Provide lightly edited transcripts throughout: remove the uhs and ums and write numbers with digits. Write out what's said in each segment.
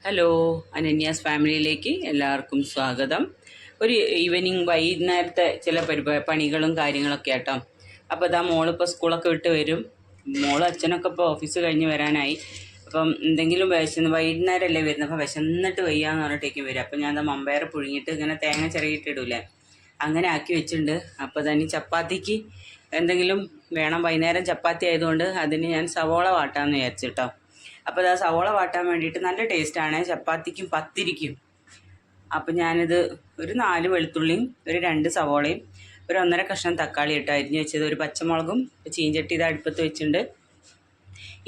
Hello, അനന്യാസ് ഫാമിലിയിലേക്ക് എല്ലാവർക്കും സ്വാഗതം. ഒരു ഈവനിങ് വൈകുന്നേരത്തെ ചില പണികളും കാര്യങ്ങളൊക്കെ ആട്ടോ. അപ്പോൾ ഇതാ മോളിപ്പോൾ സ്കൂളൊക്കെ വിട്ട് വരും. അച്ഛനൊക്കെ ഇപ്പോൾ ഓഫീസ് കഴിഞ്ഞ് വരാനായി. അപ്പം എന്തെങ്കിലും വൈകുന്നേരമല്ലേ വരുന്നത്, അപ്പോൾ വിശന്നിട്ട് വയ്യാന്ന് പറഞ്ഞിട്ടേക്കും വരും. അപ്പോൾ ഞാൻ മമ്പയർ പുഴുങ്ങിയിട്ട് ഇങ്ങനെ തേങ്ങ ചിരകിയിട്ടിടൂലേ, അങ്ങനെ ആക്കി വെച്ചിട്ടുണ്ട്. അപ്പോൾ തന്നെ ചപ്പാത്തിക്ക് എന്തെങ്കിലും വേണം. വൈകുന്നേരം ചപ്പാത്തി ആയതുകൊണ്ട് അതിന് ഞാൻ സവോള വാട്ടാമെന്ന് വിചാരിച്ചിട്ടോ. അപ്പോൾ അത് സവോള വാട്ടാൻ വേണ്ടിയിട്ട് നല്ല ടേസ്റ്റാണ് ചപ്പാത്തിക്കും പത്തിരിക്കും. അപ്പോൾ ഞാനിത് ഒരു 4 വെളുത്തുള്ളിയും ഒരു 2 സവോളയും ഒരു 1.5 കഷ്ണം തക്കാളി ഇട്ട് അരിഞ്ഞ് വെച്ചത്, ഒരു പച്ചമുളകും ചീഞ്ചട്ടി ഇത് അടുപ്പത്ത് വെച്ചിട്ടുണ്ട്.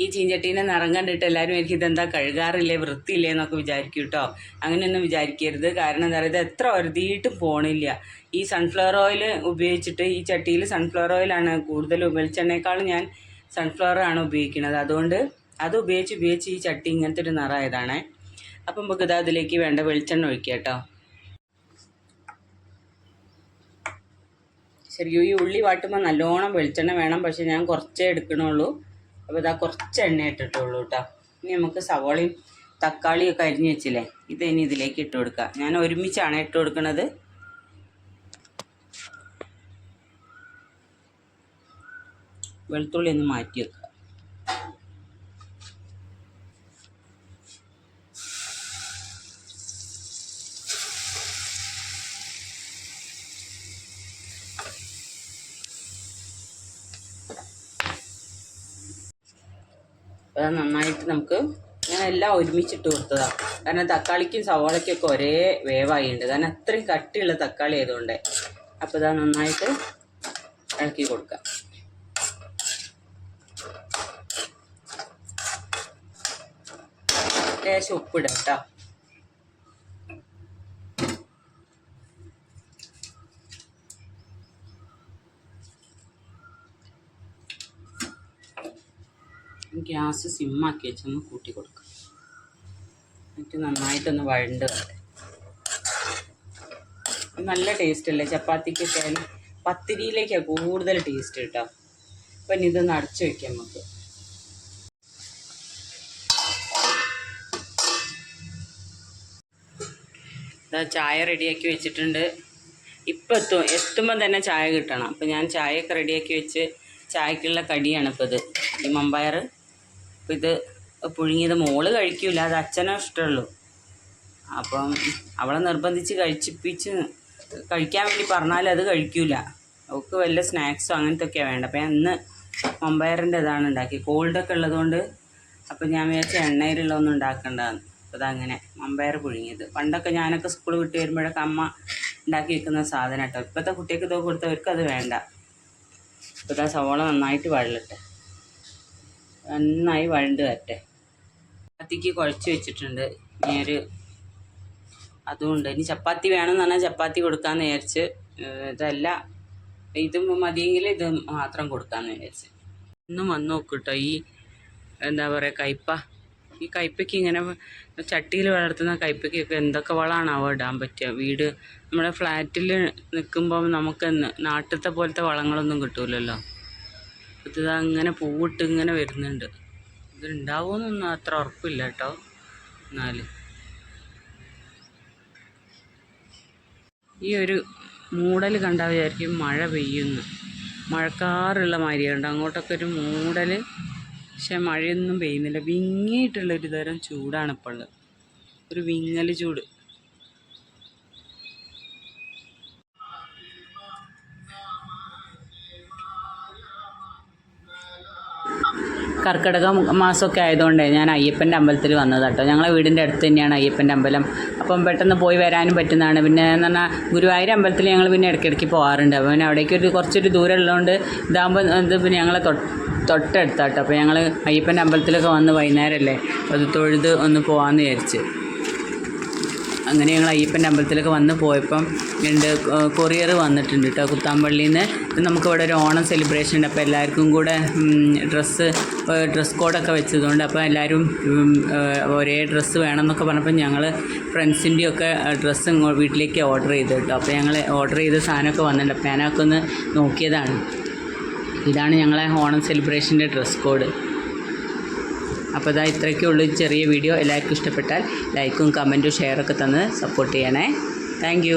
ഈ ചീഞ്ചട്ടീനെ നിറം കണ്ടിട്ട് എല്ലാവരും എനിക്ക് ഇതെന്താ കഴുകാറില്ലേ, വൃത്തിയില്ലേ എന്നൊക്കെ വിചാരിക്കും കേട്ടോ. അങ്ങനെയൊന്നും വിചാരിക്കരുത്. കാരണം എന്താ പറയുക, ഇത് എത്ര ഒരുതിയിട്ടും പോണില്ല. ഈ സൺഫ്ലവർ ഓയിൽ ഉപയോഗിച്ചിട്ട്, ഈ ചട്ടിയിൽ സൺഫ്ലവർ ഓയിലാണ് കൂടുതൽ, വെളിച്ചെണ്ണയേക്കാളും ഞാൻ സൺഫ്ലവർ ആണ് ഉപയോഗിക്കുന്നത്. അതുകൊണ്ട് അത് ഉപയോഗിച്ച് ഈ ചട്ടി ഇങ്ങനത്തെ ഒരു നിറമായതാണ്. അപ്പം നമുക്ക് ഇതാ അതിലേക്ക് വേണ്ട വെളിച്ചെണ്ണ ഒഴിക്കുക കേട്ടോ. ശരിക്കും ഈ ഉള്ളി വാട്ടുമ്പോൾ നല്ലോണം വെളിച്ചെണ്ണ വേണം, പക്ഷെ ഞാൻ കുറച്ചേ എടുക്കണുള്ളൂ. അപ്പോൾ ഇതാ കുറച്ച് എണ്ണ ഇട്ടിട്ടുള്ളൂ കേട്ടോ. ഇനി നമുക്ക് സവോളയും തക്കാളിയും ഒക്കെ അരിഞ്ഞ് വെച്ചില്ലേ, ഇത് ഇനി ഇതിലേക്ക് ഇട്ട് കൊടുക്കുക. ഞാൻ ഒരുമിച്ചാണ് ഇട്ട് കൊടുക്കുന്നത്. വെളുത്തുള്ളി ഒന്ന് മാറ്റി വെക്കുക. അത് നന്നായിട്ട് നമുക്ക് ഞാൻ എല്ലാം ഒരുമിച്ചിട്ട് കൊടുത്തതാണ്. കാരണം തക്കാളിക്കും സവാളയ്ക്കൊക്കെ ഒരേ വേവായിട്ടുണ്ട്, കാരണം അത്രയും കട്ടിയുള്ള തക്കാളി ആയതുകൊണ്ട്. അപ്പോൾ ഇതാ നന്നായിട്ട് ഇളക്കി കൊടുക്കാം. ലേശം ഉപ്പിടാം കേട്ടോ. ഗ്യാസ് സിമ്മാക്കി വെച്ചൊന്ന് കൂട്ടി കൊടുക്കാം. എന്നിട്ട് നന്നായിട്ടൊന്ന് വഴണ്ട് വരട്ടെ. നല്ല ടേസ്റ്റ് അല്ലേ ചപ്പാത്തിക്കൊക്കെ, പത്തിരിയിലേക്കാണ് കൂടുതൽ ടേസ്റ്റ് കേട്ടോ. അപ്പം ഇതൊന്ന് അടച്ചു വയ്ക്കാം നമുക്ക്. ഇതാ ചായ റെഡിയാക്കി വെച്ചിട്ടുണ്ട്. ഇപ്പം എത്തുമ്പം തന്നെ ചായ കിട്ടണം. അപ്പം ഞാൻ ചായയൊക്കെ റെഡിയാക്കി വെച്ച്, ചായക്കുള്ള കടിയാണ് ഇപ്പോൾ ഇത്, ഈ മമ്പയർ. അപ്പോൾ ഇത് പുഴുങ്ങിയത് മോള് കഴിക്കില്ല, അത് അച്ഛനോ ഇഷ്ടമുള്ളൂ. അപ്പം അവളെ നിർബന്ധിച്ച് കഴിക്കാൻ വേണ്ടി പറഞ്ഞാൽ അത് കഴിക്കില്ല. അവൾക്ക് വല്ല സ്നാക്സോ അങ്ങനത്തെയൊക്കെയാണ് വേണ്ട. അപ്പം ഞാൻ ഇന്ന് മമ്പയറിൻ്റെ ഇതാണ് ഉണ്ടാക്കി, കോൾഡൊക്കെ ഉള്ളതുകൊണ്ട്. അപ്പം ഞാൻ വിചാരിച്ച എണ്ണയിലുള്ളതൊന്നും ഉണ്ടാക്കേണ്ടതാണ്. അപ്പോൾ അതങ്ങനെ മമ്പയർ പുഴുങ്ങിയത്. പണ്ടൊക്കെ ഞാനൊക്കെ സ്കൂൾ വിട്ട് വരുമ്പോഴൊക്കെ അമ്മ ഉണ്ടാക്കി വെക്കുന്ന സാധനം കേട്ടോ. ഇപ്പോഴത്തെ കുട്ടികൾക്ക് ഇതൊക്കെ കൊടുത്തവർക്ക് അത് വേണ്ട. അപ്പോൾ ഇതാ സവോള നന്നായിട്ട് വഴലട്ടെ, നന്നായി വഴണ്ട് വരട്ടെ. ചപ്പാത്തിക്ക് കുഴച്ച് വെച്ചിട്ടുണ്ട്. ഇനി അതുകൊണ്ട് ഇനി ചപ്പാത്തി വേണമെന്ന് പറഞ്ഞാൽ ചപ്പാത്തി കൊടുക്കാമെന്ന് വിചാരിച്ച്, ഇതല്ല ഇത് മതിയെങ്കിൽ ഇത് മാത്രം കൊടുക്കാമെന്ന് വിചാരിച്ച്. ഒന്നും വന്ന് നോക്കും കേട്ടോ. ഈ എന്താ പറയുക, ഈ കയ്പ്പയ്ക്ക് ഇങ്ങനെ ചട്ടിയിൽ വളർത്തുന്ന കയ്പ്പയ്ക്കൊക്കെ എന്തൊക്കെ വളമാണാവോ ഇടാൻ പറ്റുക. നമ്മുടെ ഫ്ലാറ്റിൽ നിൽക്കുമ്പോൾ നമുക്ക് നാട്ടിലത്തെ പോലത്തെ വളങ്ങളൊന്നും കിട്ടൂലല്ലോ. ഇത് അങ്ങനെ പൂവിട്ട് ഇങ്ങനെ വരുന്നുണ്ട്. ഇതുണ്ടാവുമെന്നൊന്നും അത്ര ഉറപ്പില്ല കേട്ടോ. എന്നാൽ ഈ ഒരു മൂടൽ കണ്ടാൽ വിചാരിക്കും മഴ പെയ്യുന്നു, മഴക്കാറുള്ള മാതിരിയുണ്ട്. അങ്ങോട്ടൊക്കെ ഒരു മൂടൽ, പക്ഷെ മഴയൊന്നും പെയ്യുന്നില്ല. വിങ്ങിയിട്ടുള്ളൊരു തരം ചൂടാണ് ഇപ്പോൾ ഉള്ളത്, ഒരു വിങ്ങൽ ചൂട്. കർക്കിടക മാസമൊക്കെ ആയതുകൊണ്ട് ഞാൻ അയ്യപ്പൻ്റെ അമ്പലത്തിൽ വന്നതാട്ടോ. ഞങ്ങളെ വീടിൻ്റെ അടുത്ത് തന്നെയാണ് അയ്യപ്പൻ്റെ അമ്പലം. അപ്പം പെട്ടെന്ന് പോയി വരാനും പറ്റുന്നതാണ്. പിന്നെ എന്ന് പറഞ്ഞാൽ ഗുരുവായൂർ അമ്പലത്തിൽ ഞങ്ങൾ പിന്നെ ഇടയ്ക്കിടയ്ക്ക് പോകാറുണ്ട്. അപ്പോൾ പിന്നെ അവിടേക്ക് കുറച്ചൊരു ദൂരം ഉള്ളതുകൊണ്ട് ഇതാകുമ്പോൾ പിന്നെ ഞങ്ങളെ തൊട്ടടുത്താട്ടോ. അപ്പോൾ ഞങ്ങൾ അയ്യപ്പൻ്റെ അമ്പലത്തിലൊക്കെ വന്ന് വൈകുന്നേരമല്ലേ അത് തൊഴുത് ഒന്ന് പോകാമെന്ന് വിചാരിച്ച്. അങ്ങനെ ഞങ്ങൾ അയ്യപ്പൻ്റെ അമ്പലത്തിലൊക്കെ വന്ന് പോയപ്പം കൊറിയർ വന്നിട്ടുണ്ട് കേട്ടോ, കുത്താമ്പള്ളിയിൽ നിന്ന്. നമുക്കിവിടെ ഒരു ഓണം സെലിബ്രേഷൻ ഉണ്ട്. അപ്പോൾ എല്ലാവർക്കും കൂടെ ഡ്രസ് കോഡൊക്കെ വെച്ചതുകൊണ്ട് അപ്പോൾ എല്ലാവരും ഒരേ ഡ്രസ്സ് വേണമെന്നൊക്കെ പറഞ്ഞപ്പോൾ ഞങ്ങൾ ഫ്രണ്ട്സിൻ്റെയൊക്കെ ഡ്രസ്സ് വീട്ടിലേക്ക് ഓർഡർ ചെയ്തു കേട്ടോ. അപ്പോൾ ഞങ്ങൾ ഓർഡർ ചെയ്ത സാധനമൊക്കെ വന്നിട്ടുണ്ട്. അപ്പോൾ ഞാനൊക്കെ ഒന്ന് നോക്കിയതാണ്. ഇതാണ് ഞങ്ങളെ ഓണം സെലിബ്രേഷൻ്റെ ഡ്രസ് കോഡ്. അപ്പോൾ ഇതാ ഇത്രയൊക്കെ ഉള്ളൂ ചെറിയ വീഡിയോ. എല്ലാവർക്കും ഇഷ്ടപ്പെട്ടാൽ ലൈക്കും കമൻറ്റും ഷെയറൊക്കെ തന്ന് സപ്പോർട്ട് ചെയ്യണേ. താങ്ക്